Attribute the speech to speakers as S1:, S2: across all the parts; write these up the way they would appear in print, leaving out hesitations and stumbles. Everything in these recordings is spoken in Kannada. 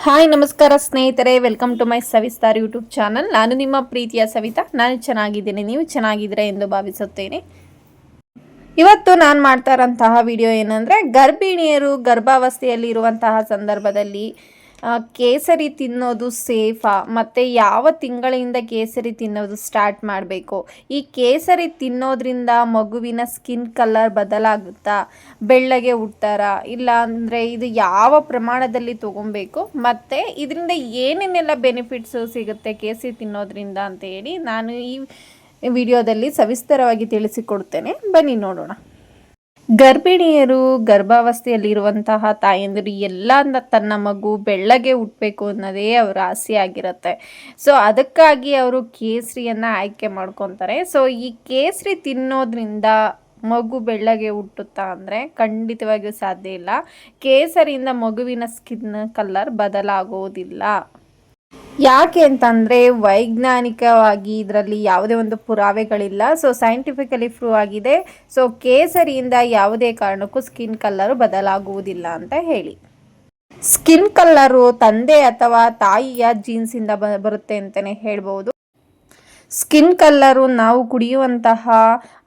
S1: ಹಾಯ್ ನಮಸ್ಕಾರ ಸ್ನೇಹಿತರೆ, welcome to my Savistar YouTube channel. ನಾನು ನಿಮ್ಮ ಪ್ರೀತಿಯ ಸವಿತಾ. ನಾನು ಚೆನ್ನಾಗಿದ್ದೀನಿ, ನೀವು ಚೆನ್ನಾಗಿದ್ದೀರಾ ಎಂದು ಭಾವಿಸುತ್ತೇನೆ. ಇವತ್ತು ನಾನು ಮಾಡ್ತಾ ಇರೋಂತಹ ವಿಡಿಯೋ ಏನಂದರೆ, ಗರ್ಭಿಣಿಯರು ಗರ್ಭಾವಸ್ಥೆಯಲ್ಲಿ ಇರುವಂತಹ ಸಂದರ್ಭದಲ್ಲಿ ಕೇಸರಿ ತಿನ್ನೋದು ಸೇಫಾ, ಮತ್ತು ಯಾವ ತಿಂಗಳಿಂದ ಕೇಸರಿ ತಿನ್ನೋದು ಸ್ಟಾರ್ಟ್ ಮಾಡಬೇಕು, ಈ ಕೇಸರಿ ತಿನ್ನೋದ್ರಿಂದ ಮಗುವಿನ ಸ್ಕಿನ್ ಕಲರ್ ಬದಲಾಗುತ್ತಾ, ಬೆಳ್ಳಗೆ ಹುಡ್ತಾರಾ, ಇಲ್ಲ ಅಂದರೆ ಇದು ಯಾವ ಪ್ರಮಾಣದಲ್ಲಿ ತೊಗೊಬೇಕು, ಮತ್ತು ಇದರಿಂದ ಏನೇನೆಲ್ಲ ಬೆನಿಫಿಟ್ಸು ಸಿಗುತ್ತೆ ಕೇಸರಿ ತಿನ್ನೋದ್ರಿಂದ ಅಂತ ಹೇಳಿ ನಾನು ಈ ವಿಡಿಯೋದಲ್ಲಿ ಸವಿಸ್ತರವಾಗಿ ತಿಳಿಸಿಕೊಡ್ತೇನೆ. ಬನ್ನಿ ನೋಡೋಣ. ಗರ್ಭಿಣಿಯರು ಗರ್ಭಾವಸ್ಥೆಯಲ್ಲಿರುವಂತಹ ತಾಯಂದಿರು ಎಲ್ಲ ತನ್ನ ಮಗು ಬೆಳ್ಳಗೆ ಹುಟ್ಟಬೇಕು ಅನ್ನೋದೇ ಅವರ ಆಸೆ ಆಗಿರುತ್ತೆ. ಸೊ ಅದಕ್ಕಾಗಿ ಅವರು ಕೇಸರಿಯನ್ನು ಆಯ್ಕೆ ಮಾಡ್ಕೊತಾರೆ. ಸೊ ಈ ಕೇಸರಿ ತಿನ್ನೋದ್ರಿಂದ ಮಗು ಬೆಳ್ಳಗೆ ಹುಟ್ಟುತ್ತಾ ಅಂದರೆ ಖಂಡಿತವಾಗಿಯೂ ಸಾಧ್ಯ ಇಲ್ಲ. ಕೇಸರಿಯಿಂದ ಮಗುವಿನ ಸ್ಕಿನ್ ಕಲರ್ ಬದಲಾಗುವುದಿಲ್ಲ. ಯಾಕೆ ಅಂತಂದರೆ ವೈಜ್ಞಾನಿಕವಾಗಿ ಇದರಲ್ಲಿ ಯಾವುದೇ ಒಂದು ಪುರಾವೆಗಳಿಲ್ಲ. ಸೊ ಸೈಂಟಿಫಿಕಲಿ ಪ್ರೂವ್ ಆಗಿದೆ. ಸೊ ಕೇಸರಿಯಿಂದ ಯಾವುದೇ ಕಾರಣಕ್ಕೂ ಸ್ಕಿನ್ ಕಲ್ಲರು ಬದಲಾಗುವುದಿಲ್ಲ ಅಂತ ಹೇಳಿ. ಸ್ಕಿನ್ ಕಲ್ಲರು ತಂದೆ ಅಥವಾ ತಾಯಿಯ ಜೀನ್ಸಿಂದ ಬರುತ್ತೆ ಅಂತಲೇ ಹೇಳ್ಬೋದು. ಸ್ಕಿನ್ ಕಲ್ಲರು ನಾವು ಕುಡಿಯುವಂತಹ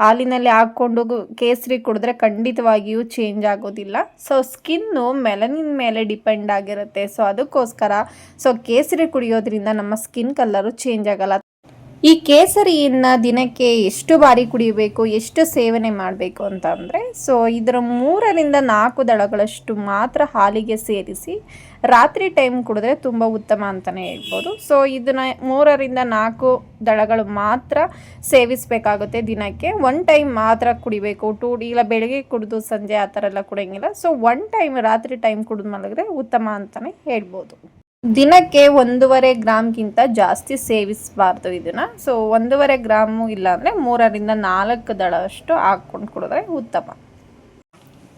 S1: ಹಾಲಿನಲ್ಲಿ ಹಾಕ್ಕೊಂಡು ಕೇಸರಿ ಕುಡಿದ್ರೆ ಖಂಡಿತವಾಗಿಯೂ ಚೇಂಜ್ ಆಗೋದಿಲ್ಲ. ಸೊ ಸ್ಕಿನ್ನು ಮೆಲನಿನ್ ಮೇಲೆ ಡಿಪೆಂಡ್ ಆಗಿರುತ್ತೆ. ಸೊ ಅದಕ್ಕೋಸ್ಕರ ಕೇಸರಿ ಕುಡಿಯೋದ್ರಿಂದ ನಮ್ಮ ಸ್ಕಿನ್ ಕಲ್ಲರು ಚೇಂಜ್ ಆಗಲ್ಲ. ಈ ಕೇಸರಿಯನ್ನು ದಿನಕ್ಕೆ ಎಷ್ಟು ಬಾರಿ ಕುಡಿಯಬೇಕು, ಎಷ್ಟು ಸೇವನೆ ಮಾಡಬೇಕು ಅಂತ ಅಂದರೆ, ಸೊ ಇದರ 3-4 ದಳಗಳಷ್ಟು ಮಾತ್ರ ಹಾಲಿಗೆ ಸೇರಿಸಿ ರಾತ್ರಿ ಟೈಮ್ ಕುಡಿದ್ರೆ ತುಂಬ ಉತ್ತಮ ಅಂತಲೇ ಹೇಳ್ಬೋದು. ಸೊ ಇದನ್ನು 3-4 ದಳಗಳು ಮಾತ್ರ ಸೇವಿಸಬೇಕಾಗುತ್ತೆ ದಿನಕ್ಕೆ. 1 ಟೈಮ್ ಮಾತ್ರ ಕುಡಿಬೇಕು. ಇಲ್ಲ ಬೆಳಗ್ಗೆ ಕುಡಿದು ಸಂಜೆ ಆ ಥರ ಎಲ್ಲ ಕುಡಿಯೋಂಗಿಲ್ಲ. ಸೊ 1 ಟೈಮ್ ರಾತ್ರಿ ಟೈಮ್ ಕುಡಿದು ಮಲಗಿದ್ರೆ ಉತ್ತಮ ಅಂತಲೇ ಹೇಳ್ಬೋದು. ದಿನಕ್ಕೆ 1.5 ಗ್ರಾಮ್ಗಿಂತ ಜಾಸ್ತಿ ಸೇವಿಸಬಾರ್ದು ಇದನ್ನು. ಸೊ 1.5 ಗ್ರಾಮು ಇಲ್ಲಾಂದರೆ 3-4 ದಳಷ್ಟು ಹಾಕ್ಕೊಂಡು ಕುಡಿದ್ರೆ ಉತ್ತಮ.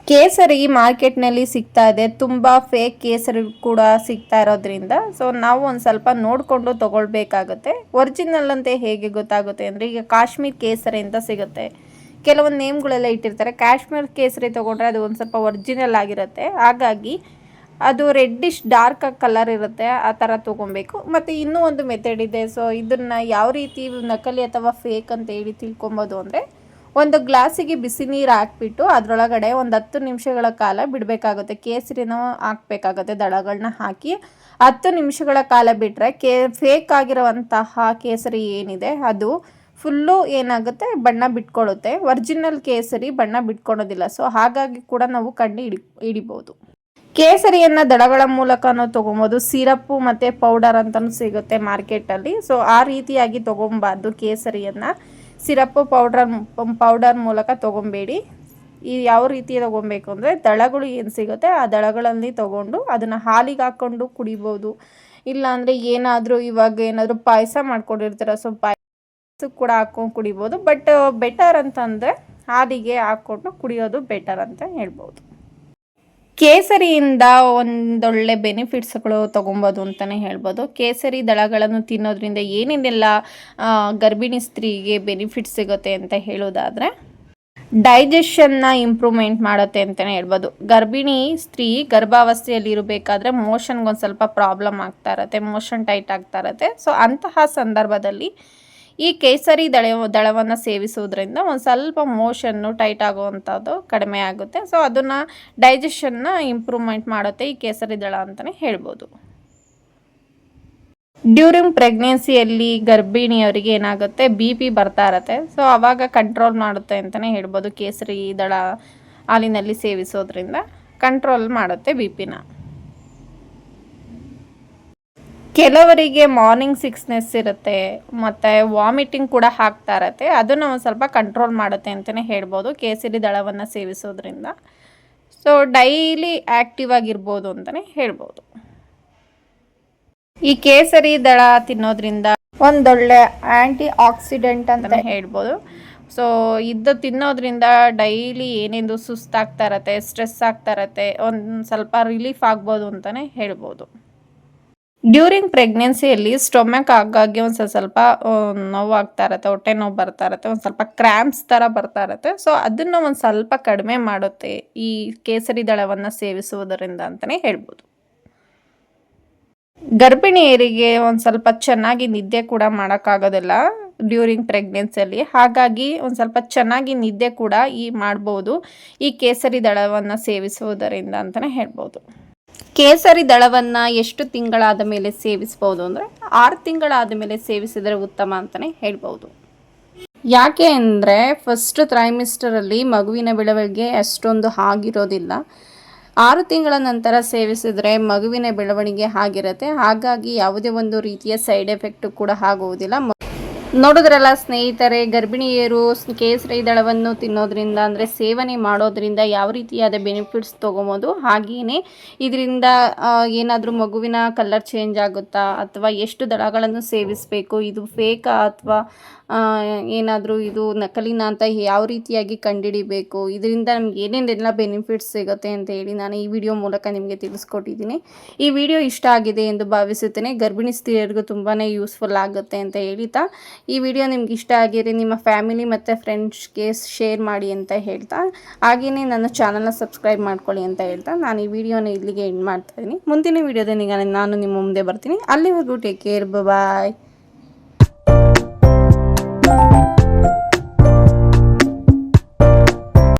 S1: ಕೇಸರಿ ಮಾರ್ಕೆಟ್ನಲ್ಲಿ ಸಿಗ್ತಾ ಇದೆ. ತುಂಬ ಫೇಕ್ ಕೇಸರಿ ಕೂಡ ಸಿಗ್ತಾ ಇರೋದ್ರಿಂದ ಸೊ ನಾವು ಒಂದು ಸ್ವಲ್ಪ ನೋಡಿಕೊಂಡು ತೊಗೊಳ್ಬೇಕಾಗುತ್ತೆ. ಒರಿಜಿನಲ್ ಅಂತ ಹೇಗೆ ಗೊತ್ತಾಗುತ್ತೆ ಅಂದರೆ, ಈಗ ಕಾಶ್ಮೀರ್ ಕೇಸರಿ ಅಂತ ಸಿಗುತ್ತೆ. ಕೆಲವೊಂದು ನೇಮ್ಗಳೆಲ್ಲ ಇಟ್ಟಿರ್ತಾರೆ. ಕಾಶ್ಮೀರ್ ಕೇಸರಿ ತೊಗೊಂಡ್ರೆ ಅದು ಒಂದು ಸ್ವಲ್ಪ ಒರಿಜಿನಲ್ ಆಗಿರುತ್ತೆ. ಹಾಗಾಗಿ ಅದು ರೆಡ್ಡಿಶ್ ಡಾರ್ಕ್ ಕಲರ್ ಇರುತ್ತೆ, ಆ ಥರ ತೊಗೊಬೇಕು. ಮತ್ತು ಇನ್ನೂ ಒಂದು ಮೆಥಡ್ ಇದೆ. ಸೊ ಇದನ್ನು ಯಾವ ರೀತಿ ನಕಲಿ ಅಥವಾ ಫೇಕ್ ಅಂತ ಹೇಳಿ ತಿಳ್ಕೊಬೋದು ಅಂದರೆ, ಒಂದು ಗ್ಲಾಸಿಗೆ ಬಿಸಿ ನೀರು ಹಾಕ್ಬಿಟ್ಟು ಅದರೊಳಗಡೆ ಒಂದು 10 ನಿಮಿಷಗಳ ಕಾಲ ಬಿಡಬೇಕಾಗುತ್ತೆ. ಕೇಸರಿನ ಹಾಕಬೇಕಾಗುತ್ತೆ. ದಳಗಳನ್ನ ಹಾಕಿ 10 ನಿಮಿಷಗಳ ಕಾಲ ಬಿಟ್ಟರೆ ಫೇಕ್ ಆಗಿರುವಂತಹ ಕೇಸರಿ ಏನಿದೆ ಅದು ಫುಲ್ಲು ಏನಾಗುತ್ತೆ, ಬಣ್ಣ ಬಿಟ್ಕೊಳ್ಳುತ್ತೆ. ಒರಿಜಿನಲ್ ಕೇಸರಿ ಬಣ್ಣ ಬಿಟ್ಕೊಳೋದಿಲ್ಲ. ಸೊ ಹಾಗಾಗಿ ಕೂಡ ನಾವು ಹಿಡಿಬೋದು. ಕೇಸರಿಯನ್ನು ದಳಗಳ ಮೂಲಕನೂ ತೊಗೊಬೋದು. ಸಿರಪ್ಪು ಮತ್ತು ಪೌಡರ್ ಅಂತಲೂ ಸಿಗುತ್ತೆ ಮಾರ್ಕೆಟಲ್ಲಿ. ಸೊ ಆ ರೀತಿಯಾಗಿ ತೊಗೊಬಾರ್ದು. ಕೇಸರಿಯನ್ನು ಸಿರಪ್ಪು ಪೌಡರ್ ಮೂಲಕ ತೊಗೊಬೇಡಿ. ಈ ಯಾವ ರೀತಿ ತೊಗೊಬೇಕು ಅಂದರೆ, ದಳಗಳು ಏನು ಸಿಗುತ್ತೆ ಆ ದಳಗಳಲ್ಲಿ ತೊಗೊಂಡು ಅದನ್ನು ಹಾಲಿಗೆ ಹಾಕ್ಕೊಂಡು ಕುಡಿಬೋದು. ಇಲ್ಲಾಂದರೆ ಏನಾದರೂ ಇವಾಗ ಏನಾದರೂ ಪಾಯಸ ಮಾಡ್ಕೊಂಡಿರ್ತಾರೆ, ಸೊ ಪಾಯಸ ಕೂಡ ಹಾಕ್ಕೊಂಡು ಕುಡಿಬೋದು. ಬಟ್ ಬೆಟರ್ ಅಂತಂದರೆ ಹಾಲಿಗೆ ಹಾಕ್ಕೊಂಡು ಕುಡಿಯೋದು ಬೆಟರ್ ಅಂತ ಹೇಳ್ಬೋದು. ಕೇಸರಿಯಿಂದ ಒಂದೊಳ್ಳೆ ಬೆನಿಫಿಟ್ಸ್ಗಳು ತೊಗೊಬೋದು ಅಂತಲೇ ಹೇಳ್ಬೋದು. ಕೇಸರಿ ದಳಗಳನ್ನು ತಿನ್ನೋದ್ರಿಂದ ಏನೇನೆಲ್ಲ ಗರ್ಭಿಣಿ ಸ್ತ್ರೀಗೆ ಬೆನಿಫಿಟ್ಸ್ ಸಿಗುತ್ತೆ ಅಂತ ಹೇಳೋದಾದರೆ, ಡೈಜೆಷನ್ನ ಇಂಪ್ರೂವ್ಮೆಂಟ್ ಮಾಡುತ್ತೆ ಅಂತಲೇ ಹೇಳ್ಬೋದು. ಗರ್ಭಿಣಿ ಸ್ತ್ರೀ ಗರ್ಭಾವಸ್ಥೆಯಲ್ಲಿ ಇರಬೇಕಾದ್ರೆ ಮೋಷನ್ಗೆ ಒಂದು ಸ್ವಲ್ಪ ಪ್ರಾಬ್ಲಮ್ ಆಗ್ತಾ ಇರುತ್ತೆ, ಮೋಷನ್ ಟೈಟ್ ಆಗ್ತಾ ಇರುತ್ತೆ. ಸೊ ಅಂತಹ ಸಂದರ್ಭದಲ್ಲಿ ಈ ಕೇಸರಿ ದಳವನ್ನು ಸೇವಿಸುವುದರಿಂದ ಒಂದು ಸ್ವಲ್ಪ ಮೋಷನ್ನು ಟೈಟ್ ಆಗುವಂಥದ್ದು ಕಡಿಮೆ ಆಗುತ್ತೆ. ಸೊ ಅದನ್ನು ಡೈಜೆಷನ್ನ ಇಂಪ್ರೂವ್ಮೆಂಟ್ ಮಾಡುತ್ತೆ ಈ ಕೇಸರಿ ದಳ ಅಂತಲೇ ಹೇಳ್ಬೋದು. ಡ್ಯೂರಿಂಗ್ ಪ್ರೆಗ್ನೆನ್ಸಿಯಲ್ಲಿ ಗರ್ಭಿಣಿಯವರಿಗೆ ಏನಾಗುತ್ತೆ, BP ಬರ್ತಾ ಇರುತ್ತೆ. ಸೊ ಆವಾಗ ಕಂಟ್ರೋಲ್ ಮಾಡುತ್ತೆ ಅಂತಲೇ ಹೇಳ್ಬೋದು. ಕೇಸರಿ ದಳ ಹಾಲಿನಲ್ಲಿ ಸೇವಿಸೋದ್ರಿಂದ ಕಂಟ್ರೋಲ್ ಮಾಡುತ್ತೆ BPನ. ಕೆಲವರಿಗೆ ಮಾರ್ನಿಂಗ್ ಸಿಕ್ಸ್ನೆಸ್ ಇರುತ್ತೆ ಮತ್ತು ವಾಮಿಟಿಂಗ್ ಕೂಡ ಆಗ್ತಾ ಇರುತ್ತೆ. ಅದನ್ನು ಒಂದು ಸ್ವಲ್ಪ ಕಂಟ್ರೋಲ್ ಮಾಡುತ್ತೆ ಅಂತಲೇ ಹೇಳ್ಬೋದು ಕೇಸರಿ ದಳವನ್ನು ಸೇವಿಸೋದ್ರಿಂದ. ಸೊ ಡೈಲಿ ಆ್ಯಕ್ಟಿವ್ ಆಗಿರ್ಬೋದು ಅಂತಲೇ ಹೇಳ್ಬೋದು. ಈ ಕೇಸರಿ ದಳ ತಿನ್ನೋದ್ರಿಂದ ಒಂದೊಳ್ಳೆ ಆ್ಯಂಟಿ ಆಕ್ಸಿಡೆಂಟ್ ಅಂತಲೇ ಹೇಳ್ಬೋದು. ಸೊ ಇದು ತಿನ್ನೋದ್ರಿಂದ ಡೈಲಿ ಏನೇನು ಸುಸ್ತಾಗ್ತಾ ಇರತ್ತೆ, ಸ್ಟ್ರೆಸ್ ಆಗ್ತಾ ಇರತ್ತೆ, ಒಂದು ಸ್ವಲ್ಪ ರಿಲೀಫ್ ಆಗ್ಬೋದು ಅಂತಲೇ ಹೇಳ್ಬೋದು. ಡ್ಯೂರಿಂಗ್ ಪ್ರೆಗ್ನೆನ್ಸಿಯಲ್ಲಿ ಸ್ಟೊಮಕ್ ಆಗಾಗ್ಗೆ ಒಂದು ಸ್ವಲ್ಪ ನೋವು ಆಗ್ತಾ ಇರುತ್ತೆ, ಹೊಟ್ಟೆ ನೋವು ಬರ್ತಾ ಇರುತ್ತೆ, ಒಂದು ಸ್ವಲ್ಪ ಕ್ರ್ಯಾಂಪ್ಸ್ ಥರ ಬರ್ತಾ ಇರುತ್ತೆ. ಸೊ ಅದನ್ನು ಒಂದು ಸ್ವಲ್ಪ ಕಡಿಮೆ ಮಾಡುತ್ತೆ ಈ ಕೇಸರಿ ದಳವನ್ನು ಸೇವಿಸುವುದರಿಂದ ಅಂತಲೇ ಹೇಳ್ಬೋದು. ಗರ್ಭಿಣಿಯರಿಗೆ ಒಂದು ಸ್ವಲ್ಪ ಚೆನ್ನಾಗಿ ನಿದ್ದೆ ಕೂಡ ಮಾಡೋಕ್ಕಾಗೋದಿಲ್ಲ ಡ್ಯೂರಿಂಗ್ ಪ್ರೆಗ್ನೆನ್ಸಿಯಲ್ಲಿ. ಹಾಗಾಗಿ ಒಂದು ಸ್ವಲ್ಪ ಚೆನ್ನಾಗಿ ನಿದ್ದೆ ಕೂಡ ಮಾಡ್ಬೋದು ಈ ಕೇಸರಿ ದಳವನ್ನು ಸೇವಿಸುವುದರಿಂದ ಅಂತಲೇ ಹೇಳ್ಬೋದು. ಕೇಸರಿ ದಳವನ್ನು ಎಷ್ಟು ತಿಂಗಳಾದ ಮೇಲೆ ಸೇವಿಸ್ಬೋದು ಅಂದರೆ 6 ತಿಂಗಳಾದ ಮೇಲೆ ಸೇವಿಸಿದರೆ ಉತ್ತಮ ಅಂತಲೇ ಹೇಳ್ಬೋದು. ಯಾಕೆ ಅಂದರೆ ಫಸ್ಟ್ ಟ್ರೈಮಿಸ್ಟರಲ್ಲಿ ಮಗುವಿನ ಬೆಳವಣಿಗೆ ಅಷ್ಟೊಂದು ಆಗಿರೋದಿಲ್ಲ. 6 ತಿಂಗಳ ನಂತರ ಸೇವಿಸಿದರೆ ಮಗುವಿನ ಬೆಳವಣಿಗೆ ಆಗಿರುತ್ತೆ. ಹಾಗಾಗಿ ಯಾವುದೇ ಒಂದು ರೀತಿಯ ಸೈಡ್ ಎಫೆಕ್ಟು ಕೂಡ ಆಗುವುದಿಲ್ಲ. ನೋಡಿದ್ರಲ್ಲ ಸ್ನೇಹಿತರೆ, ಗರ್ಭಿಣಿಯರು ಕೇಸರಿ ದಳವನ್ನು ತಿನ್ನೋದ್ರಿಂದ ಅಂದರೆ ಸೇವನೆ ಮಾಡೋದ್ರಿಂದ ಯಾವ ರೀತಿಯಾದ ಬೆನಿಫಿಟ್ಸ್ ತೊಗೊಬೋದು, ಹಾಗೆಯೇ ಇದರಿಂದ ಏನಾದರೂ ಮಗುವಿನ ಕಲರ್ ಚೇಂಜ್ ಆಗುತ್ತಾ ಅಥವಾ ಎಷ್ಟು ದಳಗಳನ್ನು ಸೇವಿಸಬೇಕು, ಇದು ಫೇಕಾ ಅಥವಾ ಏನಾದರೂ ಇದು ನಕಲಿನ ಅಂತ ಯಾವ ರೀತಿಯಾಗಿ ಕಂಡುಹಿಡಿಬೇಕು, ಇದರಿಂದ ನಮ್ಗೆ ಏನೇನೆಲ್ಲ ಬೆನಿಫಿಟ್ಸ್ ಸಿಗುತ್ತೆ ಅಂತ ಹೇಳಿ ನಾನು ಈ ವಿಡಿಯೋ ಮೂಲಕ ನಿಮಗೆ ತಿಳಿಸ್ಕೊಟ್ಟಿದ್ದೀನಿ. ಈ ವಿಡಿಯೋ ಇಷ್ಟ ಆಗಿದೆ ಎಂದು ಭಾವಿಸುತ್ತೇನೆ. ಗರ್ಭಿಣಿ ಸ್ತ್ರೀಯರಿಗೂ ತುಂಬಾ ಯೂಸ್ಫುಲ್ ಆಗುತ್ತೆ ಅಂತ ಹೇಳ್ತಾ, ಈ ವಿಡಿಯೋ ನಿಮ್ಗೆ ಇಷ್ಟ ಆಗಿರಿ ನಿಮ್ಮ ಫ್ಯಾಮಿಲಿ ಮತ್ತು ಫ್ರೆಂಡ್ಸ್ಗೆ ಶೇರ್ ಮಾಡಿ ಅಂತ ಹೇಳ್ತಾ, ಹಾಗೆಯೇ ನನ್ನ ಚಾನಲ್ನ ಸಬ್ಸ್ಕ್ರೈಬ್ ಮಾಡ್ಕೊಳ್ಳಿ ಅಂತ ಹೇಳ್ತಾ ನಾನು ಈ ವಿಡಿಯೋನ ಇಲ್ಲಿಗೆ ಎಂಡ್ ಮಾಡ್ತಾಯಿದ್ದೀನಿ. ಮುಂದಿನ ವಿಡಿಯೋದಲ್ಲಿ ನಾನು ನಿಮ್ಮ ಮುಂದೆ ಬರ್ತೀನಿ. ಅಲ್ಲಿವರೆಗೂ ಟೇಕ್ ಕೇರ್, ಬಾಯ್.